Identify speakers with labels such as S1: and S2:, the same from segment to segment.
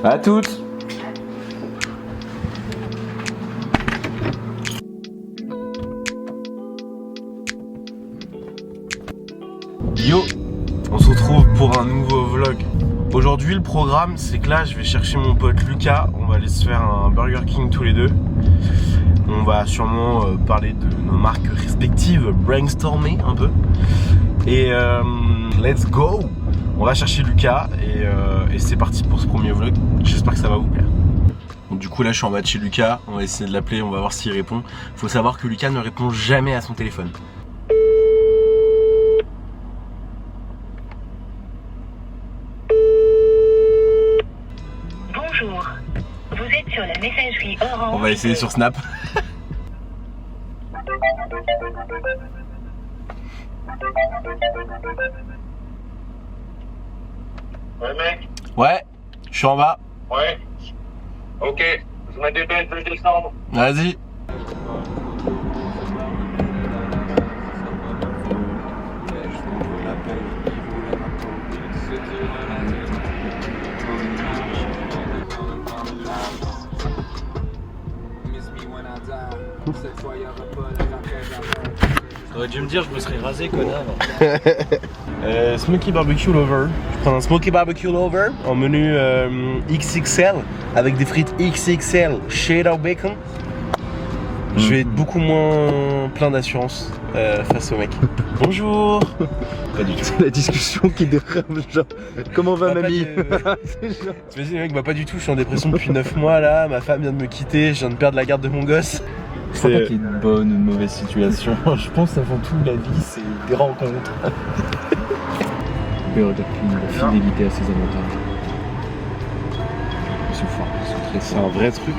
S1: À toutes. Yo, on se retrouve pour un nouveau vlog. Aujourd'hui le programme c'est que là je vais chercher mon pote Lucas. On va aller se faire un Burger King tous les deux. On va sûrement parler de nos marques respectives, brainstormer un peu. Et let's go. On va chercher Lucas et c'est parti pour ce premier vlog. J'espère que ça va vous plaire. Donc, du coup là je suis en bas de chez Lucas. On va essayer de l'appeler, on va voir s'il répond. Faut savoir que Lucas ne répond jamais à son téléphone.
S2: Bonjour, vous êtes sur la messagerie Orange.
S1: On va essayer sur Snap.
S3: Ouais mec.
S1: Ouais, je suis en bas.
S3: Ouais. Ok, je me dépêche de descendre.
S1: Vas-y.
S4: T'aurais dû me dire, je me serais rasé, connard.
S1: Smoky Barbecue Lover. Je prends un Smoky Barbecue Lover en menu XXL avec des frites XXL cheddar bacon. Je vais être beaucoup moins plein d'assurance face au mec. Bonjour. Pas du tout.
S4: C'est la discussion qui dérape, genre, comment va mamie?
S1: T'imagines le mec, bah pas du tout, je suis en dépression depuis 9 mois là, ma femme vient de me quitter, je viens de perdre la garde de mon gosse.
S4: Je crois pas qu'il y ait une bonne ou une mauvaise situation. Je pense avant tout la vie c'est des rencontres. Burger King, la fidélité à ses avantages. Ils sont forts, ils sont très
S1: C'est
S4: forts.
S1: un vrai truc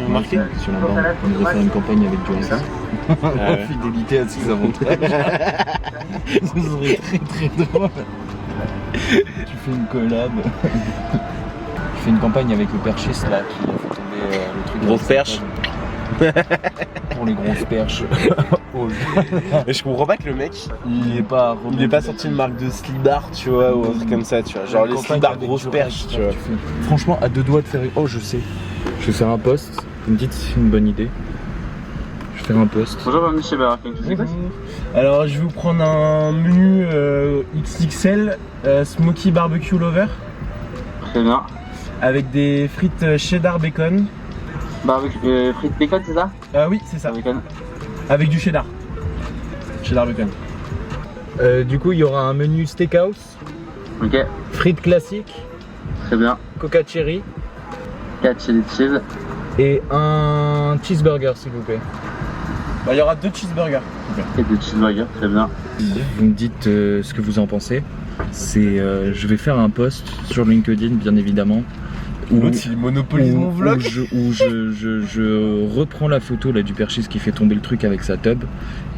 S1: marqué.
S4: Sur la bande, on devrait faire une campagne avec du reste.
S1: Ouais.
S4: Fidélité à ses avantages. Ça serait très très drôle. Tu fais une collab. Tu fais une campagne avec le perchiste là qui a fait tomber le truc.
S1: Grosse perche.
S4: Pour les grosses perches.
S1: Et je comprends pas que le mec
S4: Il est pas
S1: sorti une marque de slibard, tu vois, ou un truc comme ça, tu vois. Genre les slibards grosses perches, tu vois.
S4: Franchement, à deux doigts de faire. Oh, je sais. Je vais faire un post. Vous me dites si c'est une bonne idée. Je vais faire un post.
S3: Bonjour, bienvenue chez Burger King.
S1: Alors, je vais vous prendre un menu XXL Smoky Barbecue Lover
S3: Très bien.
S1: avec des frites cheddar bacon.
S3: Barbecue, frites bacon, c'est ça?
S1: Oui, c'est ça.
S3: Bacon.
S1: Avec du cheddar. Cheddar bacon.
S4: Du coup, il y aura un menu steakhouse,
S3: Ok,
S4: frites classiques,
S3: très bien.
S4: coca cherry
S3: 4 chili cheese.
S4: et un cheeseburger, s'il vous plaît.
S1: Bah, il y aura 2 cheeseburgers.
S3: Et des cheeseburgers, très bien.
S4: Vous me dites ce que vous en pensez. C'est, je vais faire un post sur LinkedIn, bien évidemment.
S1: L'autre, il monopolise mon vlog.
S4: Où je reprends la photo là, du perchiste qui fait tomber le truc avec sa tub.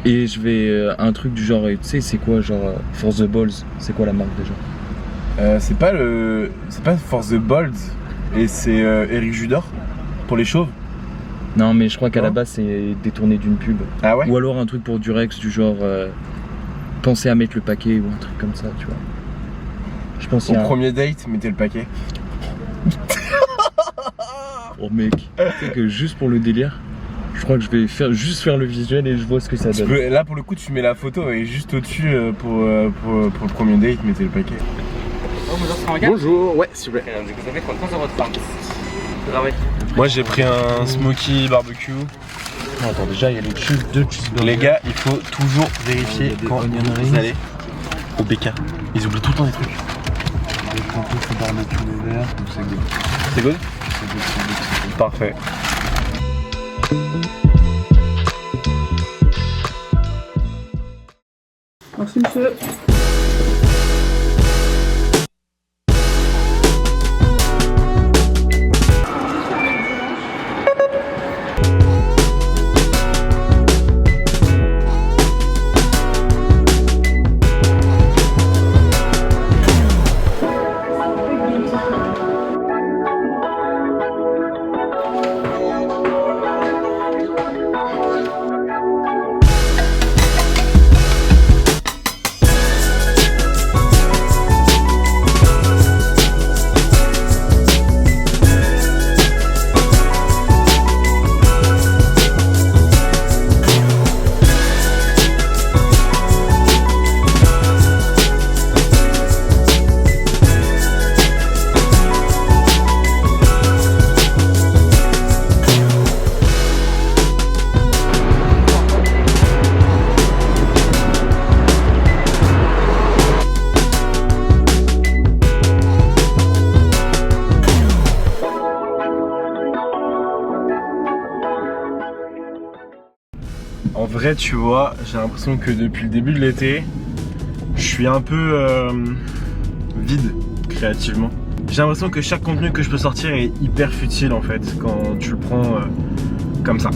S4: Et je vais un truc du genre, tu sais, c'est quoi, genre For the Balls, c'est quoi la marque déjà?
S1: C'est pas For the Bold et c'est Eric Judor pour les chauves.
S4: Non, mais je crois qu'à
S1: Non.
S4: la base c'est détourné d'une pub.
S1: Ah ouais.
S4: Ou alors un truc pour Durex du genre, pensez à mettre le paquet ou un truc comme ça, tu vois. Je pense qu'il y
S1: Au
S4: a un...
S1: premier date, mettez le paquet.
S4: Oh mec, tu sais que juste pour le délire, je crois que je vais juste faire le visuel et je vois ce que ça donne.
S1: Là pour le coup tu mets la photo et juste au-dessus pour le premier date mettez le paquet. Bonjour, ouais s'il vous plaît.
S3: Vous avez confiance dans votre femme.
S1: Moi j'ai pris un smoky barbecue.
S4: Attends, déjà il y a les deux cheeseburgers.
S1: Les gars, il faut toujours vérifier
S4: il y a des
S1: quand
S4: onion
S1: vous
S4: rings.
S1: allez au BK. Ils oublient tout le temps des trucs.
S4: Des compotes barbecue de verre, donc c'est good.
S1: C'est good?
S4: C'est good, c'est good, c'est good.
S1: Parfait.
S5: Merci monsieur.
S1: vrai, tu vois, j'ai l'impression que depuis le début de l'été, je suis un peu vide créativement. J'ai l'impression que chaque contenu que je peux sortir est hyper futile en fait, quand tu le prends comme ça.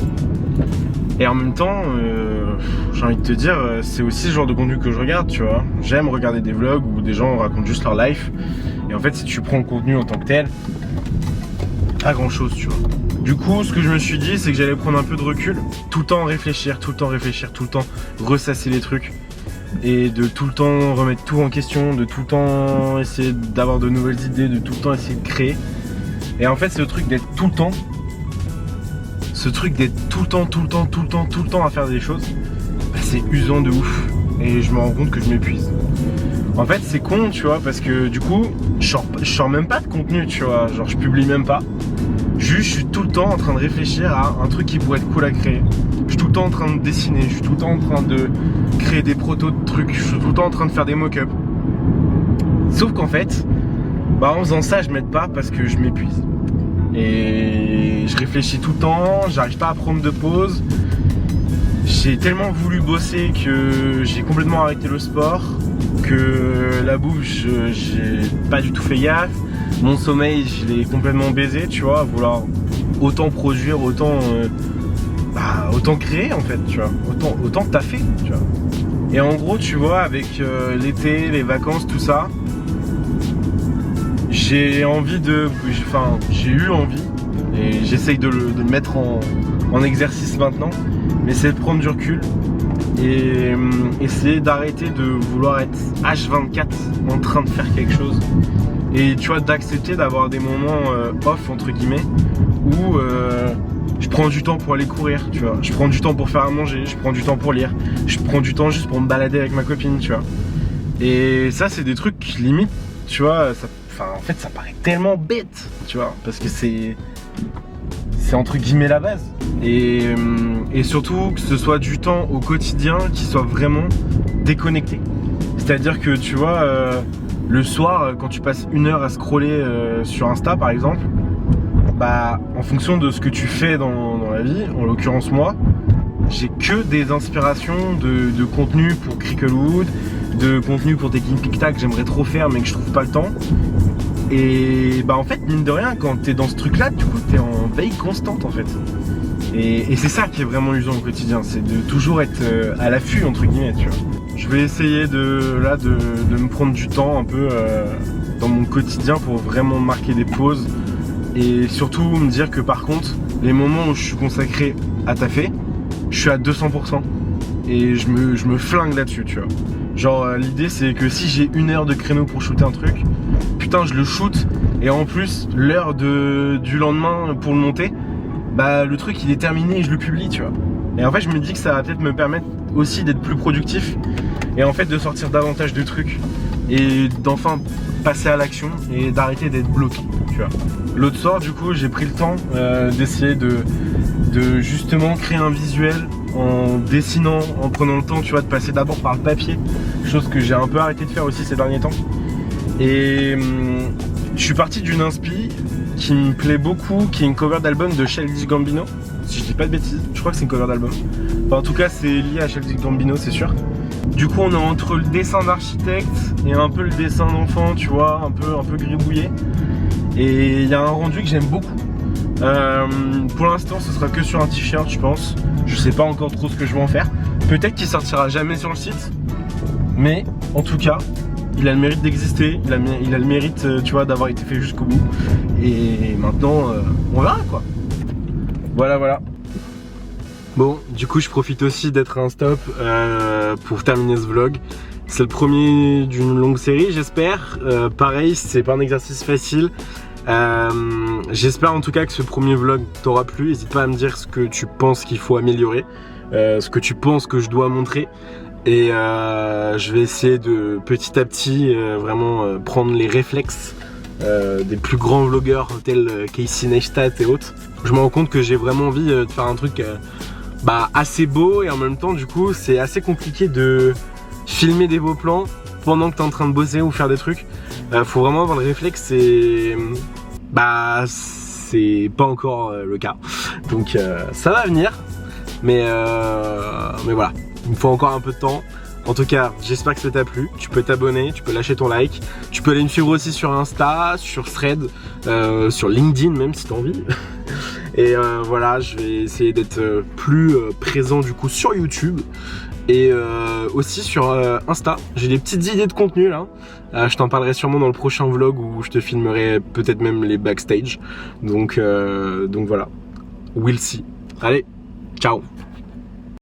S1: Et en même temps, j'ai envie de te dire, c'est aussi le genre de contenu que je regarde, tu vois. J'aime regarder des vlogs où des gens racontent juste leur life. Et en fait, si tu prends le contenu en tant que tel, pas grand chose, tu vois. Du coup, ce que je me suis dit, c'est que j'allais prendre un peu de recul, tout le temps réfléchir, tout le temps ressasser les trucs. Et de tout le temps remettre tout en question, de tout le temps essayer d'avoir de nouvelles idées, de tout le temps essayer de créer. Et en fait, ce truc d'être tout le temps, à faire des choses, bah, c'est usant de ouf. Et je me rends compte que je m'épuise. En fait, c'est con, tu vois, parce que du coup, je sors même pas de contenu, tu vois. Genre, je publie même pas. Juste, je suis tout le temps en train de réfléchir à un truc qui pourrait être cool à créer. Je suis tout le temps en train de dessiner, je suis tout le temps en train de créer des protos de trucs, je suis tout le temps en train de faire des mock-ups. Sauf qu'en fait, bah, en faisant ça, je m'aide pas parce que je m'épuise. Et je réfléchis tout le temps, j'arrive pas à prendre de pause. J'ai tellement voulu bosser que j'ai complètement arrêté le sport, que la bouffe, j'ai pas du tout fait gaffe. Mon sommeil, je l'ai complètement baisé, tu vois, à vouloir autant produire, autant créer en fait, tu vois, autant taffer, tu vois. Et en gros, tu vois, avec l'été, les vacances, tout ça, j'ai eu envie, et j'essaye de le mettre en exercice maintenant, mais c'est de prendre du recul et essayer d'arrêter de vouloir être H24 en train de faire quelque chose. Et tu vois, d'accepter d'avoir des moments off entre guillemets où je prends du temps pour aller courir, tu vois. Je prends du temps pour faire à manger, je prends du temps pour lire, je prends du temps juste pour me balader avec ma copine, tu vois. Et ça, c'est des trucs limite, tu vois, en fait, ça paraît tellement bête, tu vois, parce que c'est entre guillemets la base. Et surtout que ce soit du temps au quotidien qui soit vraiment déconnecté. C'est-à-dire que tu vois, le soir, quand tu passes 1 heure à scroller sur Insta par exemple, bah en fonction de ce que tu fais dans la vie, en l'occurrence moi, j'ai que des inspirations de contenu pour Cricklewood, de contenu pour Taking Pictac que j'aimerais trop faire mais que je trouve pas le temps. Et bah en fait, mine de rien, quand t'es dans ce truc là, du coup t'es en veille constante en fait. Et c'est ça qui est vraiment usant au quotidien, c'est de toujours être à l'affût entre guillemets, tu vois. Je vais essayer de me prendre du temps un peu dans mon quotidien pour vraiment marquer des pauses. Et surtout me dire que par contre, les moments où je suis consacré à taffer, je suis à 200%. Et je me flingue là-dessus, tu vois. Genre l'idée c'est que si j'ai 1 heure de créneau pour shooter un truc, putain je le shoot, et en plus l'heure du lendemain pour le monter, bah le truc il est terminé et je le publie, tu vois. Et en fait je me dis que ça va peut-être me permettre aussi d'être plus productif et en fait de sortir davantage de trucs et d'enfin passer à l'action et d'arrêter d'être bloqué, tu vois. L'autre soir du coup j'ai pris le temps d'essayer de justement créer un visuel en dessinant, en prenant le temps, tu vois, de passer d'abord par le papier, chose que j'ai un peu arrêté de faire aussi ces derniers temps. Et je suis parti d'une inspi qui me plaît beaucoup, qui est une cover d'album de Childish Gambino, si je dis pas de bêtises, je crois que c'est une cover d'album. Enfin, en tout cas c'est lié à Childish Gambino, c'est sûr. Du coup on est entre le dessin d'architecte et un peu le dessin d'enfant, tu vois, un peu gribouillé. Et il y a un rendu que j'aime beaucoup. Pour l'instant ce sera que sur un t-shirt je pense. Je sais pas encore trop ce que je vais en faire. Peut-être qu'il sortira jamais sur le site. Mais en tout cas il a le mérite d'exister. Il a le mérite tu vois d'avoir été fait jusqu'au bout. Et maintenant on verra quoi. Voilà. Bon du coup je profite aussi d'être à un stop pour terminer ce vlog. C'est le premier d'une longue série j'espère. Pareil c'est pas un exercice facile. J'espère en tout cas que ce premier vlog t'aura plu. N'hésite pas à me dire ce que tu penses qu'il faut améliorer, ce que tu penses que je dois montrer. Et je vais essayer de petit à petit vraiment prendre les réflexes des plus grands vlogueurs tels Casey Neistat et autres. Je me rends compte que j'ai vraiment envie de faire un truc assez beau et en même temps du coup c'est assez compliqué de filmer des beaux plans pendant que t'es en train de bosser ou faire des trucs. Faut vraiment avoir le réflexe et c'est pas encore le cas. Donc ça va venir. Mais voilà, il me faut encore un peu de temps. En tout cas, j'espère que ça t'a plu. Tu peux t'abonner, tu peux lâcher ton like. Tu peux aller me suivre aussi sur Insta, sur Thread, sur LinkedIn même si t'as envie. Et voilà, je vais essayer d'être plus présent du coup sur YouTube. Et aussi sur Insta. J'ai des petites idées de contenu là. Je t'en parlerai sûrement dans le prochain vlog où je te filmerai peut-être même les backstage. Donc voilà. We'll see. Allez, ciao.